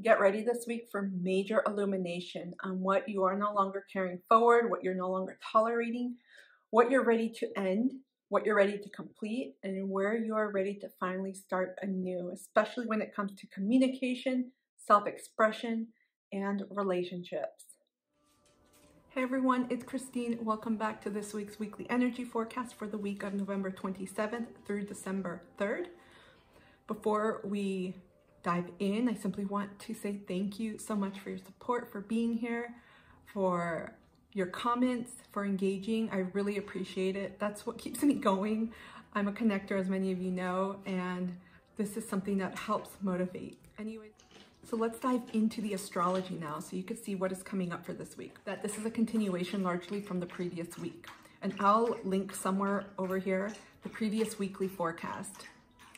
Get ready this week for major illumination on what you are no longer carrying forward, what you're no longer tolerating, what you're ready to end, what you're ready to complete, and where you are ready to finally start anew, especially when it comes to communication, self-expression, and relationships. Hey everyone, it's Christine. Welcome back to this week's weekly energy forecast for the week of November 27th through December 3rd. Before we dive in, I simply want to say thank you so much for your support, for being here, for your comments, for engaging. I really appreciate it. That's what keeps me going. I'm a connector, as many of you know, and this is something that helps motivate. Anyways, so let's dive into the astrology now so you can see what is coming up for this week. That this is a continuation largely from the previous week. And I'll link somewhere over here the previous weekly forecast.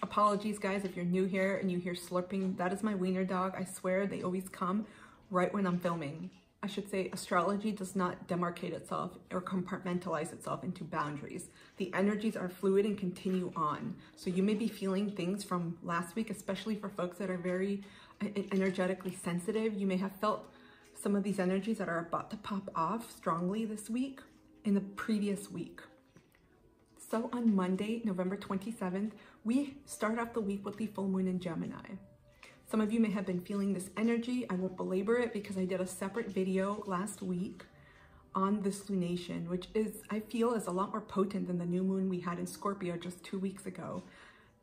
Apologies guys if you're new here and you hear slurping. That is my wiener dog. I swear they always come right when I'm filming. I should say astrology does not demarcate itself or compartmentalize itself into boundaries. The energies are fluid and continue on. So you may be feeling things from last week, especially for folks that are very energetically sensitive. You may have felt some of these energies that are about to pop off strongly this week in the previous week. So on Monday, November 27th, we start off the week with the full moon in Gemini. Some of you may have been feeling this energy. I won't belabor it because I did a separate video last week on this lunation, which is, I feel, is a lot more potent than the new moon we had in Scorpio just 2 weeks ago.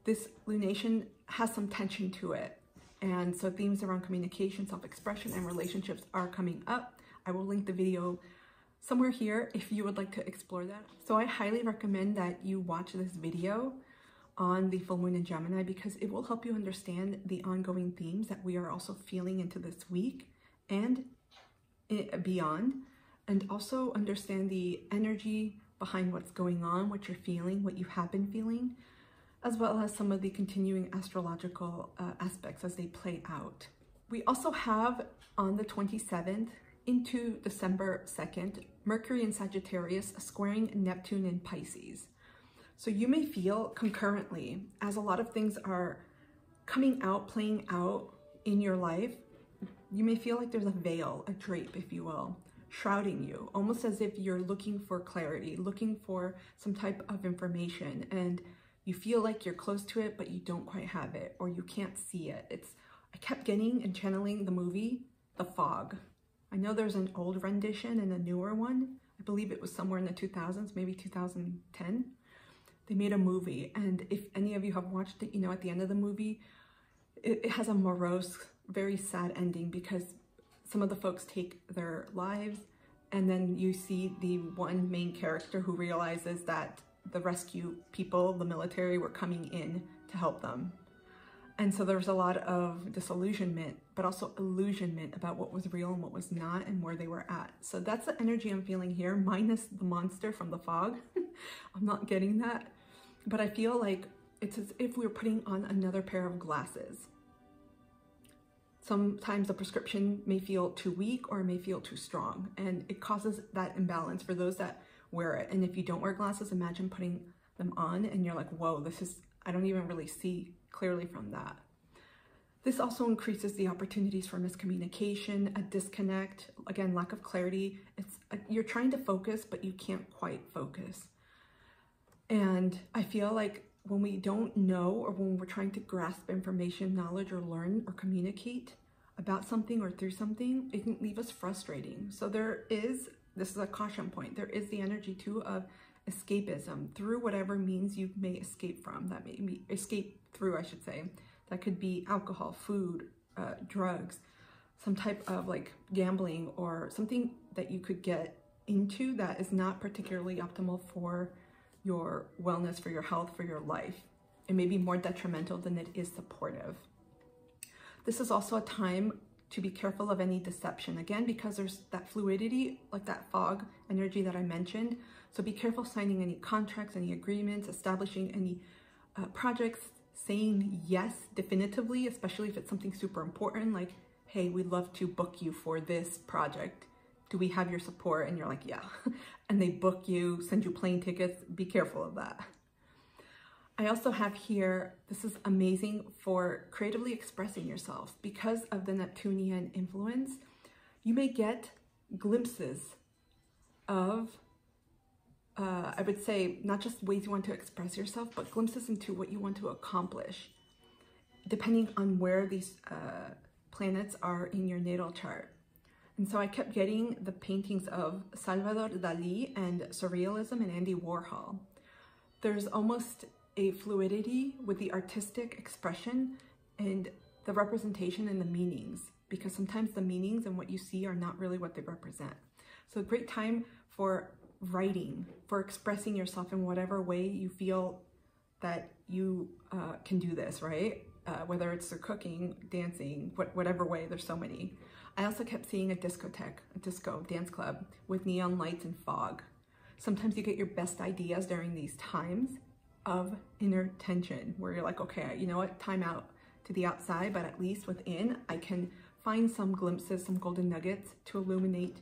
This lunation has some tension to it. And so themes around communication, self-expression, and relationships are coming up. I will link the video somewhere here if you would like to explore that. So I highly recommend that you watch this video on the full moon in Gemini because it will help you understand the ongoing themes that we are also feeling into this week and beyond, and also understand the energy behind what's going on, what you're feeling, what you have been feeling, as well as some of the continuing astrological aspects as they play out. We also have on the 27th into December 2nd, Mercury in Sagittarius squaring Neptune in Pisces. So you may feel concurrently, as a lot of things are coming out, playing out in your life, you may feel like there's a veil, a drape, if you will, shrouding you, almost as if you're looking for clarity, looking for some type of information, and you feel like you're close to it, but you don't quite have it, or you can't see it. I kept getting and channeling the movie, The Fog. I know there's an old rendition and a newer one. I believe it was somewhere in the 2000s, maybe 2010. They made a movie, and if any of you have watched it, you know at the end of the movie, it has a morose, very sad ending because some of the folks take their lives, and then you see the one main character who realizes that the rescue people, the military, were coming in to help them. And so there's a lot of disillusionment, but also illusionment about what was real and what was not and where they were at. So that's the energy I'm feeling here, minus the monster from The Fog. I'm not getting that, but I feel like it's as if we're putting on another pair of glasses. Sometimes the prescription may feel too weak or it may feel too strong, and it causes that imbalance for those that wear it. And if you don't wear glasses, imagine putting them on and you're like, whoa, I don't even really see clearly from that. This also increases the opportunities for miscommunication, a disconnect, again, lack of clarity. You're trying to focus, but you can't quite focus. And I feel like when we don't know, or when we're trying to grasp information, knowledge, or learn or communicate about something or through something, it can leave us frustrating. So this is a caution point, there is the energy too of escapism through whatever means you may escape from. That may be escape through, I should say. That could be alcohol, food, drugs, some type of like gambling, or something that you could get into that is not particularly optimal for your wellness, for your health, for your life. It may be more detrimental than it is supportive. This is also a time to be careful of any deception, again, because there's that fluidity, like that fog energy that I mentioned. So be careful signing any contracts, any agreements, establishing any projects, saying yes definitively, especially if it's something super important, like, hey, we'd love to book you for this project. Do we have your support? And you're like, yeah. And they book you, send you plane tickets. Be careful of that. I also have here, this is amazing for creatively expressing yourself. Because of the Neptunian influence, you may get glimpses of, I would say, not just ways you want to express yourself, but glimpses into what you want to accomplish, depending on where these planets are in your natal chart. And so I kept getting the paintings of Salvador Dali and Surrealism and Andy Warhol. There's almost a fluidity with the artistic expression and the representation and the meanings, because sometimes the meanings and what you see are not really what they represent. So a great time for writing, for expressing yourself in whatever way you feel that you can do this, right? Whether it's through cooking, dancing, whatever way, there's so many. I also kept seeing a discotheque, a disco dance club with neon lights and fog. Sometimes you get your best ideas during these times of inner tension, where you're like, okay, you know what, time out to the outside, but at least within, I can find some glimpses, some golden nuggets to illuminate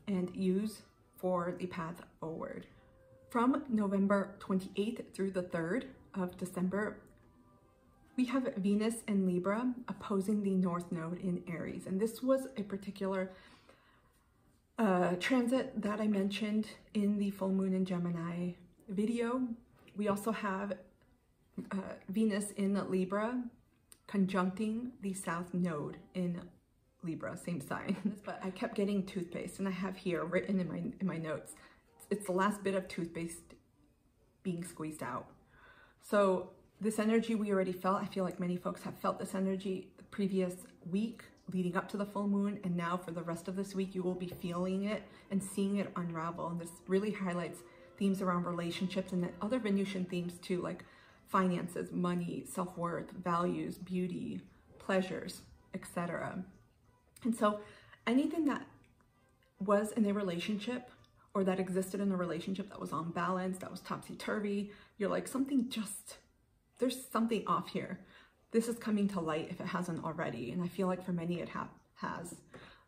and use for the path forward. From November 28th through the 3rd of December, we have Venus in Libra opposing the North Node in Aries. And this was a particular transit that I mentioned in the full moon in Gemini video. We also have Venus in Libra conjuncting the South Node in Libra, same sign. But I kept getting toothpaste, and I have here written in my notes, it's the last bit of toothpaste being squeezed out. So this energy we already felt. I feel like many folks have felt this energy the previous week leading up to the full moon, and now for the rest of this week you will be feeling it and seeing it unravel. And this really highlights themes around relationships and then other Venusian themes too, like finances, money, self-worth, values, beauty, pleasures, etc. And so anything that was in a relationship or that existed in a relationship that was unbalanced, that was topsy-turvy, you're like, there's something off here. This is coming to light if it hasn't already. And I feel like for many it has.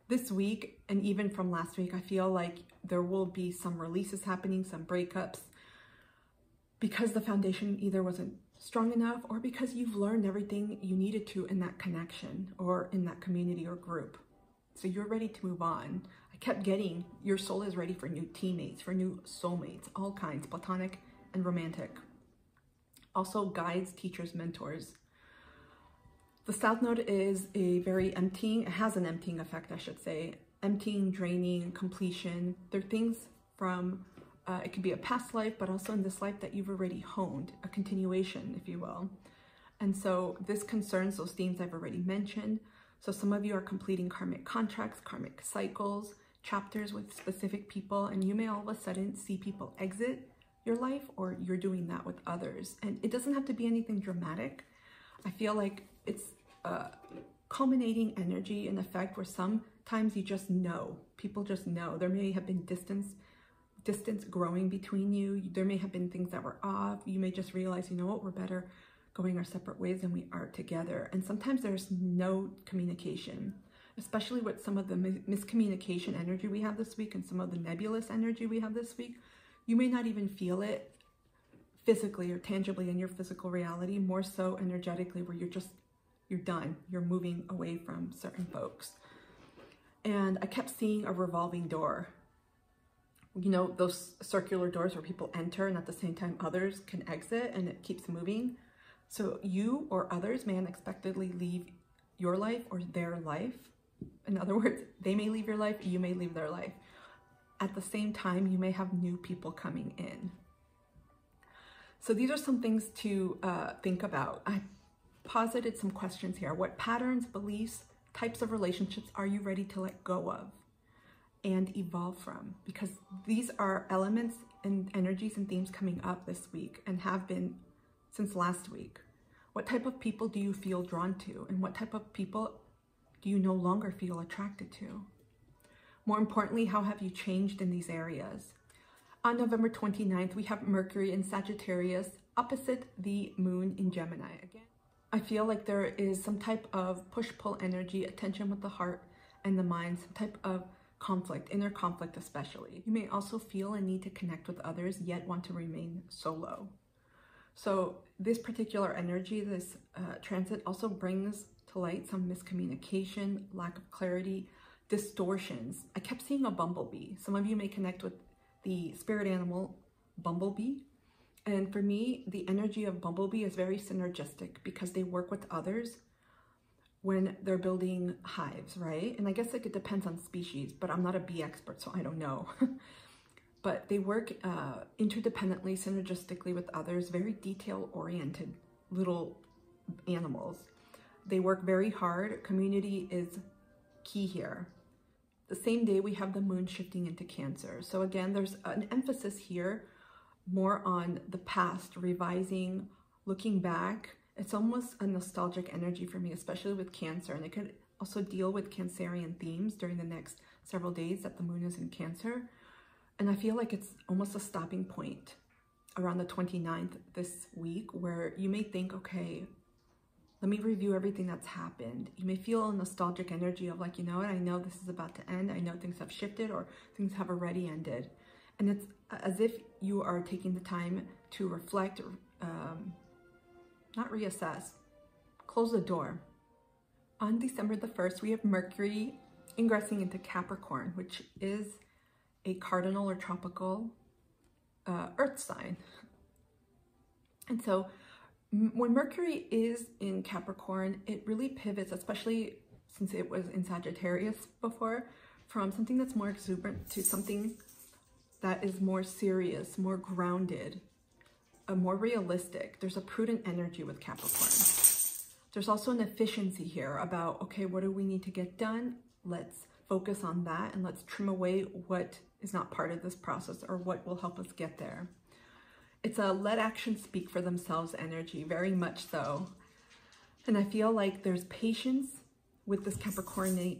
This week, and even from last week, I feel like there will be some releases happening, some breakups, because the foundation either wasn't strong enough or because you've learned everything you needed to in that connection or in that community or group. So you're ready to move on. I kept getting, your soul is ready for new teammates, for new soulmates, all kinds, platonic and romantic. Also guides, teachers, mentors. The South Node is a very emptying, it has an emptying effect, I should say. Emptying, draining, completion. They're things from, it could be a past life, but also in this life that you've already honed, a continuation, if you will. And so this concerns those themes I've already mentioned. So some of you are completing karmic contracts, karmic cycles, chapters with specific people, and you may all of a sudden see people exit your life, or you're doing that with others. And it doesn't have to be anything dramatic. I feel like it's a culminating energy and effect where sometimes you just know, people just know. There may have been distance growing between you. There may have been things that were off. You may just realize, you know what, we're better going our separate ways than we are together. And sometimes there's no communication, especially with some of the miscommunication energy we have this week and some of the nebulous energy we have this week. You may not even feel it physically or tangibly in your physical reality, more so energetically, where you're done. You're moving away from certain folks. And I kept seeing a revolving door. You know, those circular doors where people enter and at the same time others can exit, and it keeps moving. So you or others may unexpectedly leave your life or their life. In other words, they may leave your life, you may leave their life. At the same time, you may have new people coming in. So these are some things to think about. I posited some questions here. What patterns, beliefs, types of relationships are you ready to let go of and evolve from? Because these are elements and energies and themes coming up this week and have been since last week. What type of people do you feel drawn to? And what type of people do you no longer feel attracted to? More importantly, how have you changed in these areas? On November 29th, we have Mercury in Sagittarius opposite the moon in Gemini. Again, I feel like there is some type of push-pull energy, attention with the heart and the mind, some type of conflict, inner conflict especially. You may also feel a need to connect with others, yet want to remain solo. So this particular energy, this transit also brings to light some miscommunication, lack of clarity, distortions. I kept seeing a bumblebee. Some of you may connect with the spirit animal bumblebee. And for me, the energy of bumblebee is very synergistic because they work with others when they're building hives, right? And I guess like it depends on species, but I'm not a bee expert, so I don't know. But they work interdependently, synergistically with others, very detail-oriented little animals. They work very hard. Community is key here. The same day, we have the moon shifting into Cancer. So again, there's an emphasis here more on the past, revising, looking back. It's almost a nostalgic energy for me, especially with Cancer. And it could also deal with Cancerian themes during the next several days that the moon is in Cancer. And I feel like it's almost a stopping point around the 29th this week where you may think, okay, let me review everything that's happened. You may feel a nostalgic energy of like, you know what, I know this is about to end. I know things have shifted or things have already ended. And it's as if you are taking the time to reflect, not reassess, close the door. On December the 1st, we have Mercury ingressing into Capricorn, which is a cardinal or tropical earth sign. And so when Mercury is in Capricorn, it really pivots, especially since it was in Sagittarius before, from something that's more exuberant to something that is more serious, more grounded, more realistic. There's a prudent energy with Capricorn. There's also an efficiency here about, okay, what do we need to get done? Let's focus on that and let's trim away what is not part of this process or what will help us get there. It's a let actions speak for themselves energy, very much so. And I feel like there's patience with this Capricornian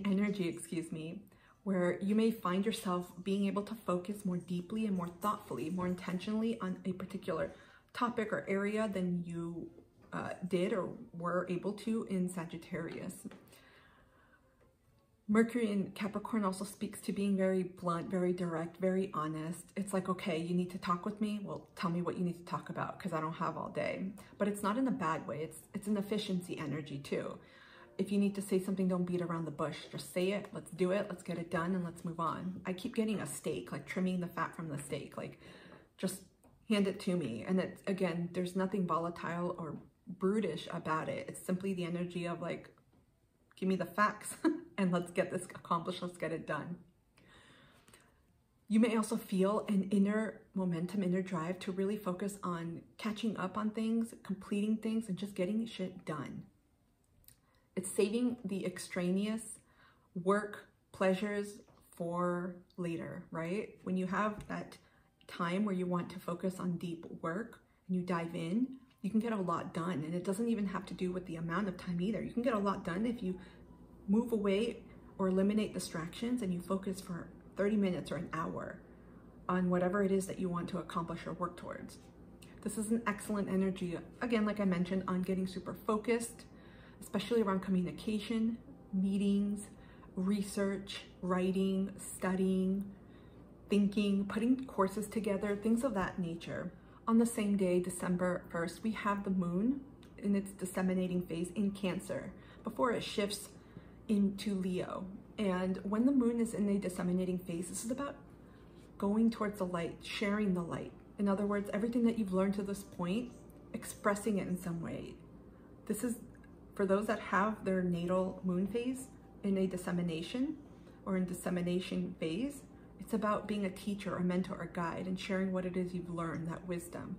energy, excuse me, where you may find yourself being able to focus more deeply and more thoughtfully, more intentionally on a particular topic or area than you did or were able to in Sagittarius. Mercury in Capricorn also speaks to being very blunt, very direct, very honest. It's like, okay, you need to talk with me? Well, tell me what you need to talk about because I don't have all day. But it's not in a bad way. It's an efficiency energy too. If you need to say something, don't beat around the bush. Just say it, let's do it, let's get it done, and let's move on. I keep getting a steak, like trimming the fat from the steak, like just hand it to me. And it's, again, there's nothing volatile or brutish about it. It's simply the energy of like, give me the facts and let's get this accomplished, let's get it done. You may also feel an inner momentum, inner drive to really focus on catching up on things, completing things, and just getting shit done. It's saving the extraneous work, pleasures for later, right? When you have that time where you want to focus on deep work and you dive in, you can get a lot done. And it doesn't even have to do with the amount of time either. You can get a lot done if you move away or eliminate distractions and you focus for 30 minutes or an hour on whatever it is that you want to accomplish or work towards. This is an excellent energy, again, like I mentioned, on getting super focused, especially around communication, meetings, research, writing, studying, thinking, putting courses together, things of that nature. On the same day, December 1st, we have the moon in its disseminating phase in Cancer before it shifts into Leo. And when the moon is in a disseminating phase, this is about going towards the light, sharing the light. In other words, everything that you've learned to this point, expressing it in some way. This is for those that have their natal moon phase in a dissemination or in dissemination phase. It's about being a teacher, a mentor, a guide, and sharing what it is you've learned, that wisdom.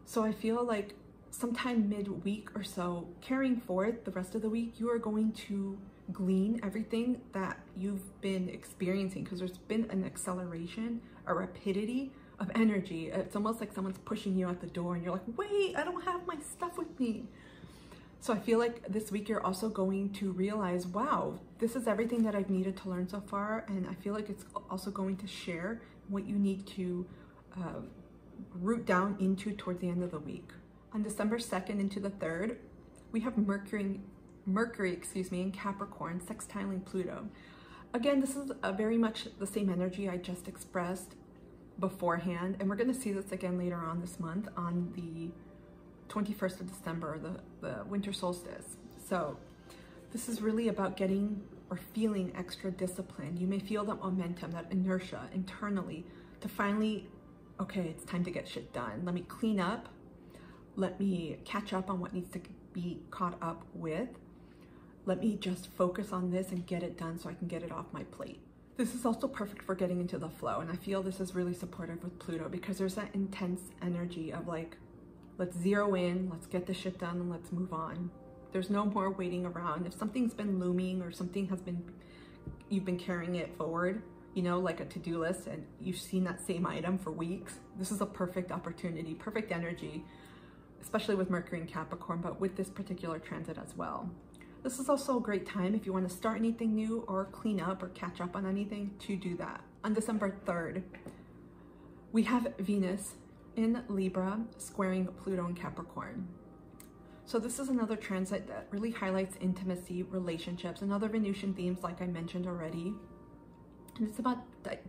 So I feel like sometime mid-week or so, carrying forth the rest of the week, you are going to glean everything that you've been experiencing, because there's been an acceleration, a rapidity of energy. It's almost like someone's pushing you out the door and you're like, wait, I don't have my stuff with me. So I feel like this week you're also going to realize, wow, this is everything that I've needed to learn so far. And I feel like it's also going to share what you need to root down into towards the end of the week. On December 2nd into the 3rd, we have Mercury, in Capricorn, sextiling Pluto. Again, this is very much the same energy I just expressed beforehand. And we're going to see this again later on this month on the 21st of December, the winter solstice. So this is really about getting or feeling extra discipline. You may feel that momentum, that inertia internally to finally, okay, it's time to get shit done. Let me clean up. Let me catch up on what needs to be caught up with. Let me just focus on this and get it done so I can get it off my plate. This is also perfect for getting into the flow. And I feel this is really supportive with Pluto because there's that intense energy of like, let's zero in, let's get this shit done and let's move on. There's no more waiting around. If something's been looming or something has been, you've been carrying it forward, you know, like a to-do list, and you've seen that same item for weeks, this is a perfect opportunity, perfect energy, especially with Mercury and Capricorn, but with this particular transit as well. This is also a great time if you want to start anything new or clean up or catch up on anything to do that. On December 3rd, we have Venus in Libra squaring Pluto and Capricorn. So this is another transit that really highlights intimacy, relationships, and other Venusian themes like I mentioned already. And it's about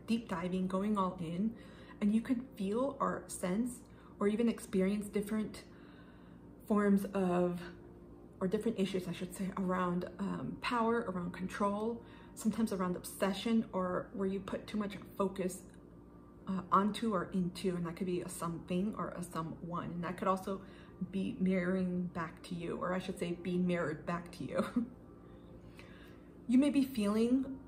deep diving, going all in, and you could feel or sense or even experience different forms of, or different issues, I should say, around power, around control, sometimes around obsession, or where you put too much focus onto or into, and that could be a something or a someone, and that could also be mirroring back to you, or I should say be mirrored back to you. You may be feeling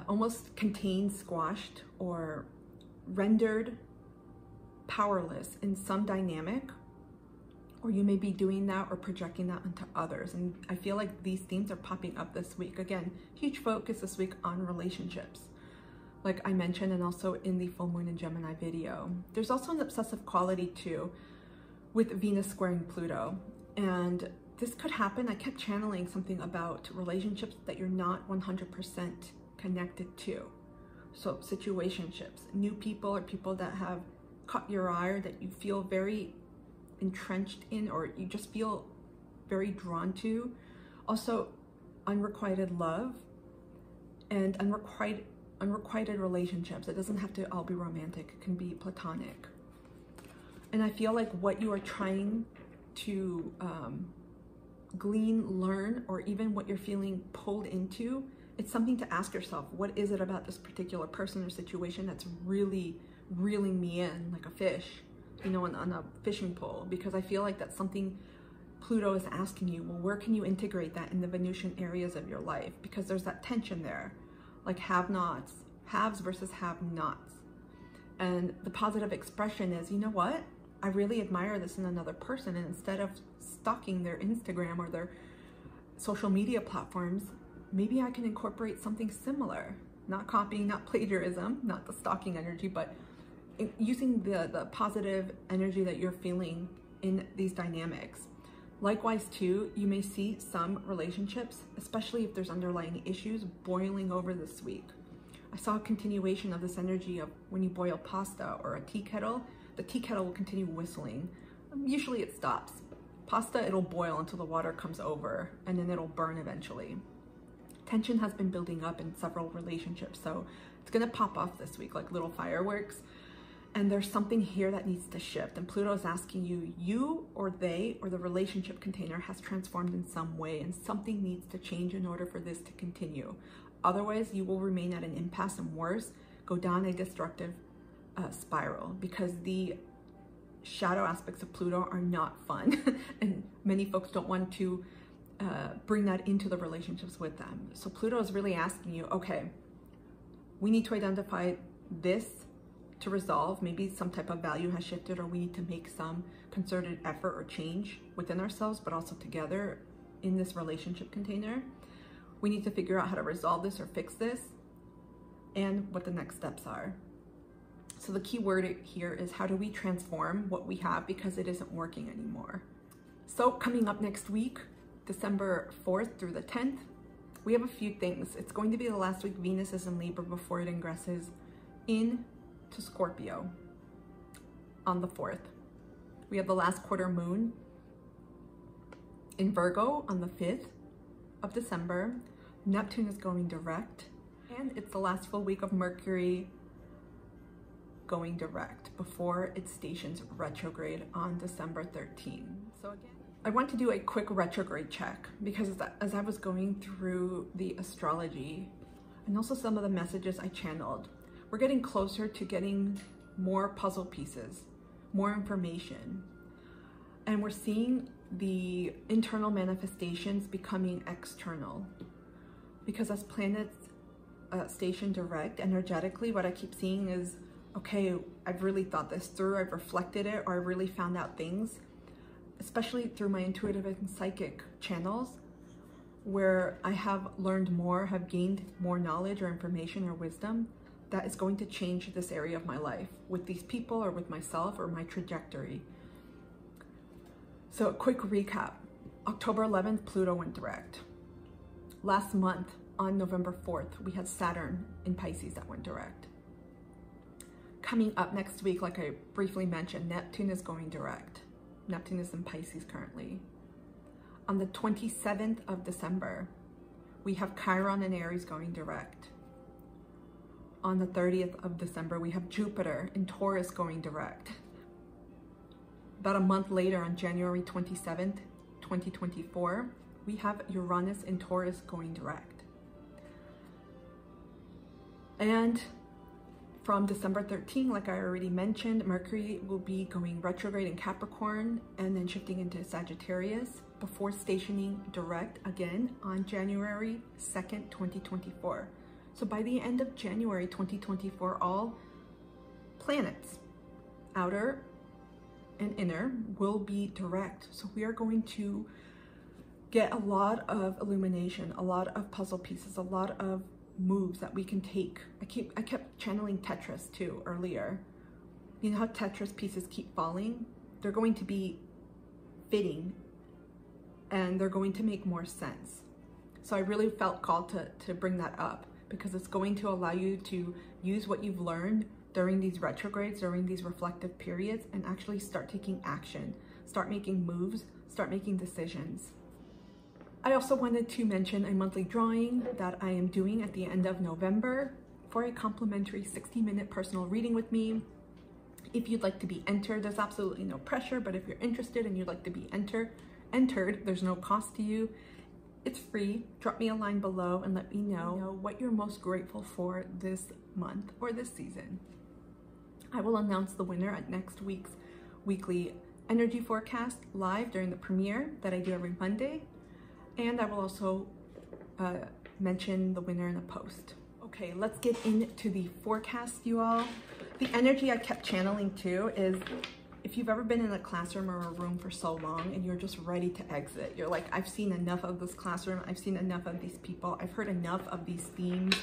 almost contained, squashed, or rendered powerless in some dynamic, or you may be doing that or projecting that onto others. And I feel like these themes are popping up this week. Again, huge focus this week on relationships, like I mentioned, and also in the full moon in Gemini video. There's also an obsessive quality too with Venus squaring Pluto. And this could happen. I kept channeling something about relationships that you're not 100% connected to. So situationships, new people or people that have caught your eye or that you feel very entrenched in, or you just feel very drawn to. Also unrequited love and unrequited relationships. It doesn't have to all be romantic, it can be platonic. And I feel like what you are trying to glean, learn, or even what you're feeling pulled into, it's something to ask yourself, what is it about this particular person or situation that's really reeling me in like a fish, you know, on a fishing pole? Because I feel like that's something Pluto is asking you, well, where can you integrate that in the Venusian areas of your life? Because there's that tension there, like have-nots, haves versus have-nots. And the positive expression is, you know what? I really admire this in another person, and instead of stalking their Instagram or their social media platforms, maybe I can incorporate something similar. Not copying, not plagiarism, not the stalking energy, but using the positive energy that you're feeling in these dynamics. Likewise too, you may see some relationships, especially if there's underlying issues, boiling over this week. I saw a continuation of this energy of when you boil pasta or a tea kettle, the tea kettle will continue whistling. Usually it stops. Pasta, it'll boil until the water comes over, and then it'll burn eventually. Tension has been building up in several relationships, so it's gonna pop off this week like little fireworks. And there's something here that needs to shift. And Pluto is asking you, you or they or the relationship container has transformed in some way, and something needs to change in order for this to continue. Otherwise, you will remain at an impasse, and worse, go down a destructive spiral, because the shadow aspects of Pluto are not fun. And many folks don't want to bring that into the relationships with them. So Pluto is really asking you, okay, we need to identify this to resolve. Maybe some type of value has shifted, or we need to make some concerted effort or change within ourselves, but also together in this relationship container. We need to figure out how to resolve this or fix this, and what the next steps are. So the key word here is, how do we transform what we have because it isn't working anymore? So coming up next week, December 4th through the 10th, we have a few things. It's going to be the last week Venus is in Libra before it ingresses into Scorpio on the 4th. We have the last quarter moon in Virgo on the 5th of December. Neptune is going direct, and it's the last full week of Mercury going direct before it stations retrograde on December 13th. So again, I want to do a quick retrograde check because as I was going through the astrology and also some of the messages I channeled, we're getting closer to getting more puzzle pieces, more information. And we're seeing the internal manifestations becoming external. Because as planets station direct energetically, what I keep seeing is, okay, I've really thought this through, I've reflected it, or I really found out things, especially through my intuitive and psychic channels, where I have learned more, have gained more knowledge or information or wisdom that is going to change this area of my life with these people or with myself or my trajectory. So a quick recap. October 11th, Pluto went direct. Last month, on November 4th, we had Saturn in Pisces that went direct. Coming up next week, like I briefly mentioned, Neptune is going direct. Neptune is in Pisces currently. On the 27th of December, we have Chiron and Aries going direct. On the 30th of December, we have Jupiter in Taurus going direct. About a month later, on January 27th, 2024, we have Uranus in Taurus going direct. And from December 13, like I already mentioned, Mercury will be going retrograde in Capricorn and then shifting into Sagittarius before stationing direct again on January 2nd, 2024. So by the end of January 2024, all planets, outer and inner, will be direct. So we are going to get a lot of illumination, a lot of puzzle pieces, a lot of moves that we can take. I kept channeling Tetris too earlier. You know how Tetris pieces keep falling? They're going to be fitting and they're going to make more sense. So I really felt called to bring that up because it's going to allow you to use what you've learned during these retrogrades, during these reflective periods, and actually start taking action, start making moves, start making decisions. I also wanted to mention a monthly drawing that I am doing at the end of November for a complimentary 60-minute personal reading with me. If you'd like to be entered, there's absolutely no pressure, but if you're interested and you'd like to be entered, there's no cost to you. It's free. Drop me a line below and let me know what you're most grateful for this month or this season. I will announce the winner at next week's weekly energy forecast live during the premiere that I do every Monday. And I will also mention the winner in a post. Okay, let's get into the forecast, you all. The energy I kept channeling too is, if you've ever been in a classroom or a room for so long and you're just ready to exit, you're like, I've seen enough of this classroom, I've seen enough of these people, I've heard enough of these themes.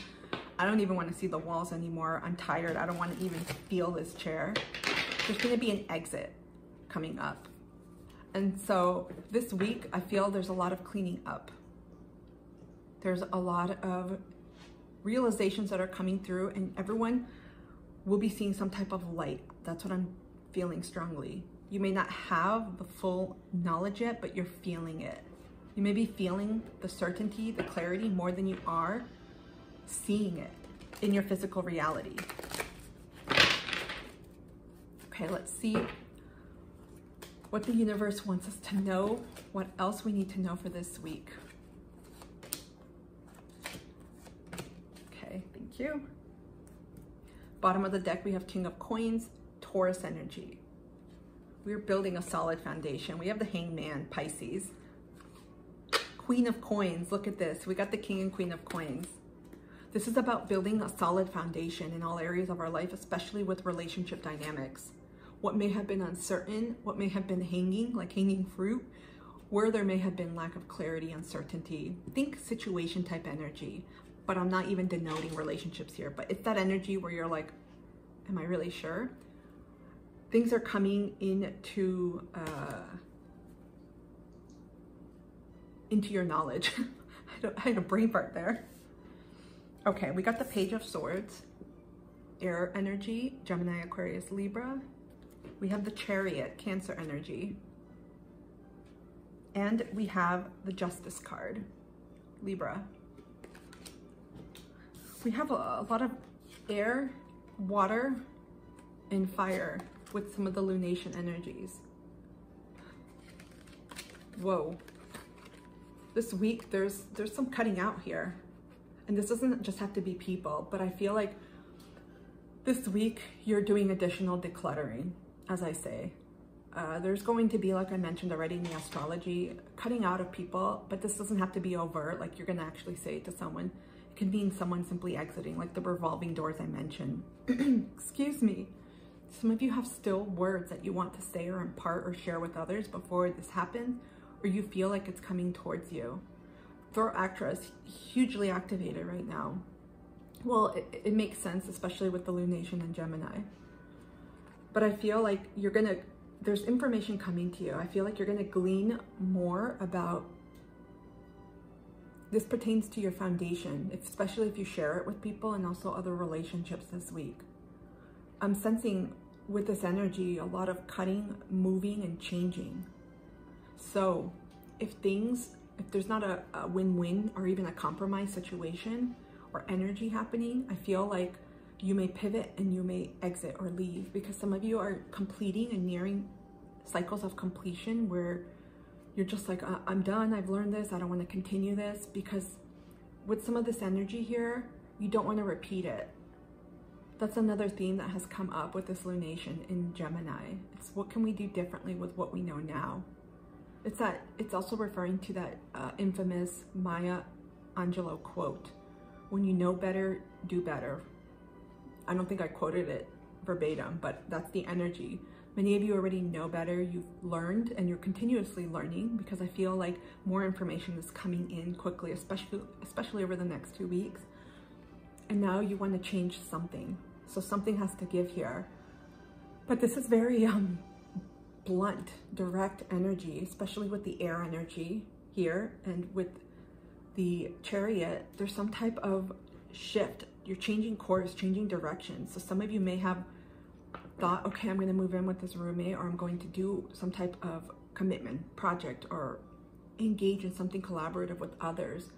I don't even want to see the walls anymore. I'm tired. I don't want to even feel this chair. There's going to be an exit coming up. And so this week, I feel there's a lot of cleaning up. There's a lot of realizations that are coming through, and everyone will be seeing some type of light. That's what I'm feeling strongly. You may not have the full knowledge yet, but you're feeling it. You may be feeling the certainty, the clarity more than you are seeing it in your physical reality. Okay, let's see what the universe wants us to know, what else we need to know for this week. Okay, thank you. Bottom of the deck, we have King of Coins, Taurus energy. We're building a solid foundation. We have the Hangman, Pisces. Queen of Coins, look at this. We got the King and Queen of Coins. This is about building a solid foundation in all areas of our life, especially with relationship dynamics. What may have been uncertain, what may have been hanging, like hanging fruit, where there may have been lack of clarity, uncertainty. Think situation type energy, but I'm not even denoting relationships here, but it's that energy where you're like, am I really sure? Things are coming into your knowledge. I had a brain fart there. Okay, we got the Page of Swords, air energy, Gemini, Aquarius, Libra. We have the Chariot, Cancer energy. And we have the Justice card, Libra. We have a lot of air, water, and fire with some of the lunation energies. Whoa. This week, there's some cutting out here. And this doesn't just have to be people, but I feel like this week you're doing additional decluttering, as I say. There's going to be, like I mentioned already in the astrology, cutting out of people, but this doesn't have to be overt, like you're gonna actually say it to someone. It can mean someone simply exiting, like the revolving doors I mentioned. Excuse me. Some of you have still words that you want to say or impart or share with others before this happens, or you feel like it's coming towards you. Thor Actra is hugely activated right now. Well, it makes sense, especially with the lunation in Gemini. But I feel like there's information coming to you. I feel like you're gonna glean more about, this pertains to your foundation, especially if you share it with people and also other relationships this week. I'm sensing with this energy, a lot of cutting, moving, and changing. So if there's not a win-win or even a compromise situation or energy happening, I feel like you may pivot and you may exit or leave, because some of you are completing and nearing cycles of completion where you're just like, I'm done, I've learned this, I don't want to continue this, because with some of this energy here, you don't want to repeat it. That's another theme that has come up with this lunation in Gemini. It's what can we do differently with what we know now? It's also referring to that infamous Maya Angelou quote, when you know better, do better. I don't think I quoted it verbatim, but that's the energy. Many of you already know better, you've learned, and you're continuously learning, because I feel like more information is coming in quickly, especially over the next 2 weeks. And now you want to change something. So something has to give here. But this is very blunt, direct energy, especially with the air energy here, and with the Chariot, there's some type of shift. You're changing course, changing direction. So some of you may have thought, okay, I'm going to move in with this roommate, or I'm going to do some type of commitment project or engage in something collaborative with others.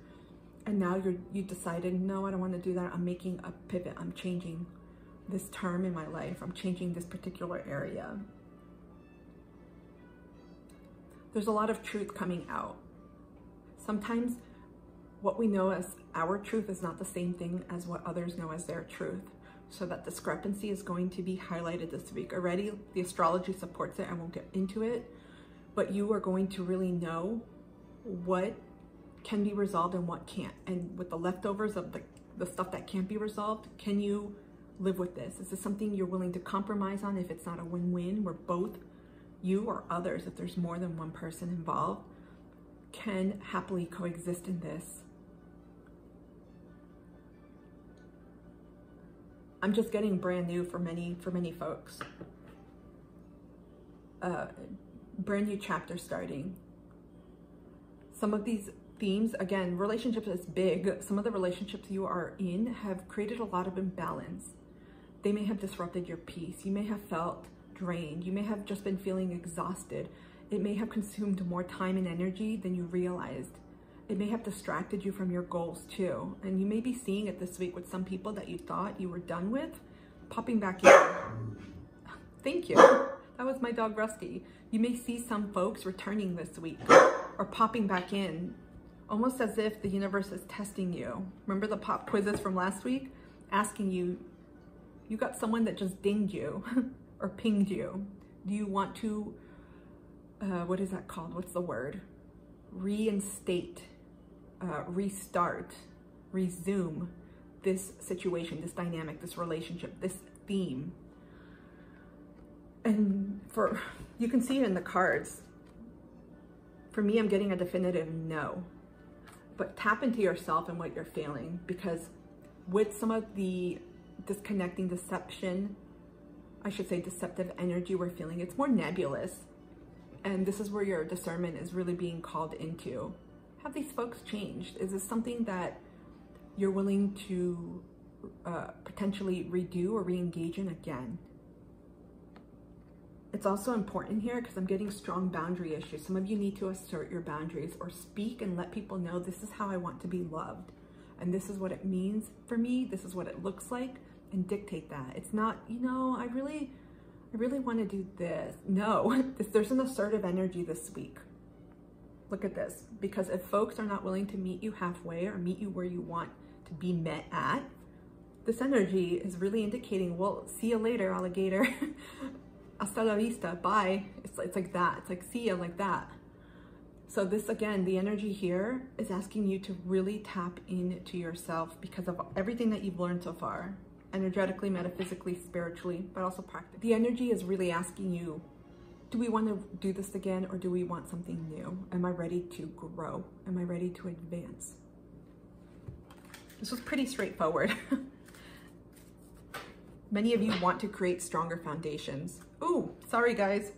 And now you decided, no, I don't want to do that. I'm making a pivot. I'm changing this term in my life. I'm changing this particular area. There's a lot of truth coming out. Sometimes what we know as our truth is not the same thing as what others know as their truth. So that discrepancy is going to be highlighted this week. Already, the astrology supports it. I won't get into it. But you are going to really know what can be resolved and what can't. And with the leftovers of the stuff that can't be resolved, can you live with this? Is this something you're willing to compromise on if it's not a win-win, where both you or others, if there's more than one person involved, can happily coexist in this? I'm just getting brand new for many folks. Brand new chapter starting. Some of these themes, again, relationships is big. Some of the relationships you are in have created a lot of imbalance. They may have disrupted your peace. You may have felt drained. You may have just been feeling exhausted. It may have consumed more time and energy than you realized. It may have distracted you from your goals too. And you may be seeing it this week with some people that you thought you were done with, popping back in. Thank you. That was my dog Rusty. You may see some folks returning this week or popping back in, almost as if the universe is testing you. Remember the pop quizzes from last week? Asking you, you got someone that just dinged you or pinged you. Do you want to, what is that called? What's the word? Reinstate, restart, resume this situation, this dynamic, this relationship, this theme. And you can see it in the cards. For me, I'm getting a definitive no. But tap into yourself and what you're feeling, because with some of the disconnecting deception, I should say deceptive energy we're feeling, it's more nebulous. And this is where your discernment is really being called into. Have these folks changed? Is this something that you're willing to potentially redo or re-engage in again? It's also important here because I'm getting strong boundary issues. Some of you need to assert your boundaries or speak and let people know, this is how I want to be loved. And this is what it means for me. This is what it looks like, and dictate that. It's not, you know, I really want to do this. No, there's an assertive energy this week. Look at this, because if folks are not willing to meet you halfway or meet you where you want to be met at, this energy is really indicating, well, see you later, alligator. Hasta la vista, bye. It's like that. It's like, see ya, like that. So this, again, the energy here is asking you to really tap into yourself because of everything that you've learned so far, energetically, metaphysically, spiritually, but also practically. The energy is really asking you, do we want to do this again, or do we want something new? Am I ready to grow? Am I ready to advance? This was pretty straightforward. Many of you want to create stronger foundations. Ooh, sorry guys.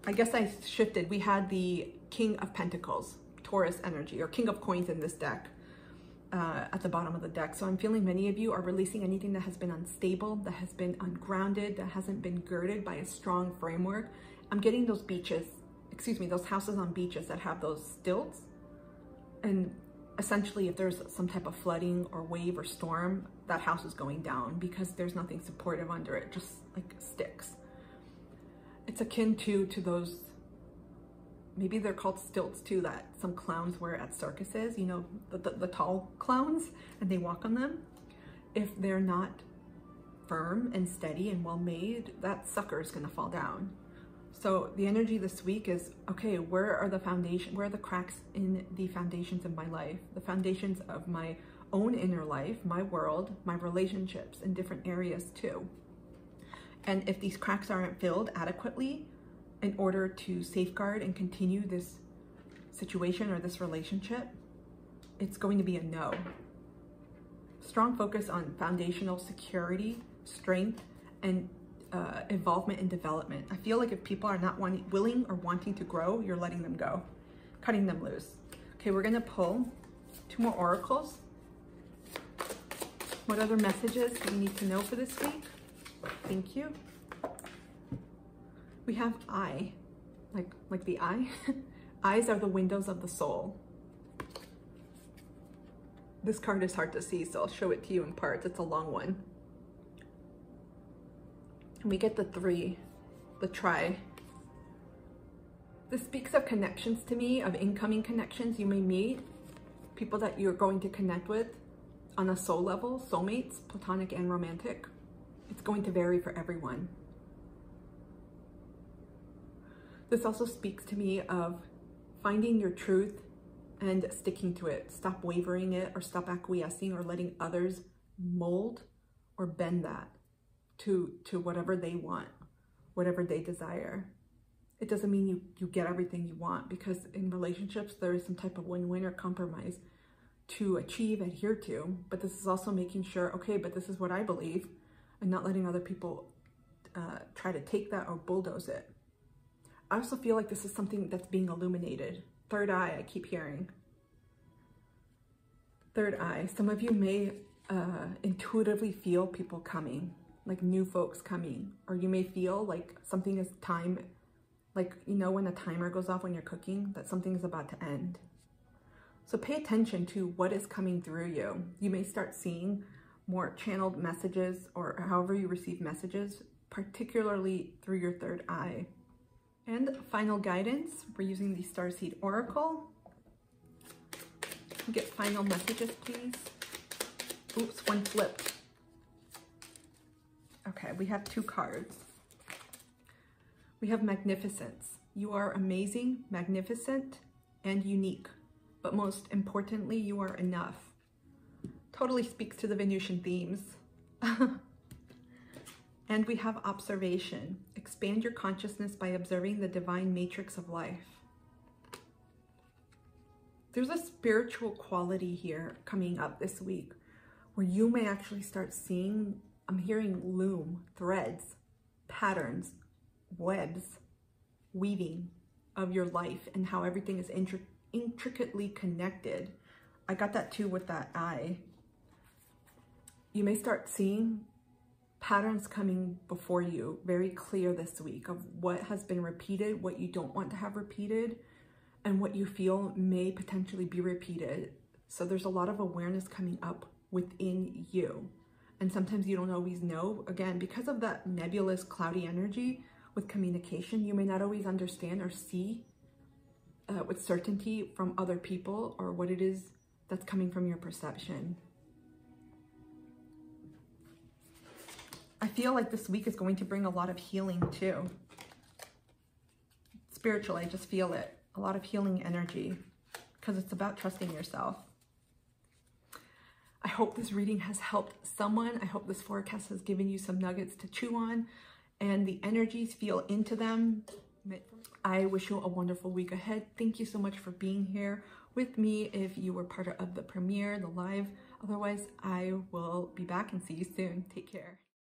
I guess I shifted. We had the King of Pentacles, Taurus energy, or King of Coins in this deck at the bottom of the deck. So I'm feeling many of you are releasing anything that has been unstable, that has been ungrounded, that hasn't been girded by a strong framework. I'm getting those beaches, excuse me, those houses on beaches that have those stilts. And essentially, if there's some type of flooding or wave or storm, that house is going down because there's nothing supportive under it, just like sticks. It's akin to those, maybe they're called stilts too, that some clowns wear at circuses, you know, the tall clowns, and they walk on them. If they're not firm and steady and well made, that sucker is gonna fall down. So the energy this week is, okay, where are the cracks in the foundations of my life, the foundations of my own inner life, my world, my relationships in different areas too. And if these cracks aren't filled adequately in order to safeguard and continue this situation or this relationship, it's going to be a no. Strong focus on foundational security, strength, and involvement and development. I feel like if people are not willing or wanting to grow, you're letting them go, cutting them loose. Okay, we're gonna pull 2 more oracles. What other messages do we need to know for this week? Thank you. We have eye, like the eye. Eyes are the windows of the soul. This card is hard to see, so I'll show it to you in parts. It's a long one. And we get the 3, the tri. This speaks of connections to me, of incoming connections you may meet, people that you're going to connect with on a soul level, soulmates, platonic and romantic. It's going to vary for everyone. This also speaks to me of finding your truth and sticking to it. Stop wavering it, or stop acquiescing or letting others mold or bend that to whatever they want, whatever they desire. It doesn't mean you get everything you want, because in relationships, there is some type of win-win or compromise to achieve, adhere to. But this is also making sure, okay, but this is what I believe, and not letting other people try to take that or bulldoze it. I also feel like this is something that's being illuminated. Third eye, I keep hearing. Third eye. Some of you may intuitively feel people coming, like new folks coming, or you may feel like something is time, like, you know, when the timer goes off when you're cooking, that something is about to end. So pay attention to what is coming through you. You may start seeing more channeled messages, or however you receive messages, particularly through your third eye. And final guidance, we're using the Starseed Oracle. Get final messages, please. Oops, one flipped. Okay, we have 2 cards. We have Magnificence. You are amazing, magnificent, and unique. But most importantly, you are enough. Totally speaks to the Venusian themes. And we have Observation. Expand your consciousness by observing the divine matrix of life. There's a spiritual quality here coming up this week where you may actually start seeing, I'm hearing loom, threads, patterns, webs, weaving of your life and how everything is intricately connected. I got that too with that eye. You may start seeing patterns coming before you very clear this week of what has been repeated, what you don't want to have repeated, and what you feel may potentially be repeated. So there's a lot of awareness coming up within you. and sometimes you don't always know. Again, because of that nebulous, cloudy energy with communication, you may not always understand or see with certainty from other people or what it is that's coming from your perception. I feel like this week is going to bring a lot of healing too. Spiritually, I just feel it. A lot of healing energy because it's about trusting yourself. I hope this reading has helped someone. I hope this forecast has given you some nuggets to chew on and the energies, feel into them. I wish you a wonderful week ahead. Thank you so much for being here with me if you were part of the premiere, the live. Otherwise, I will be back and see you soon. Take care.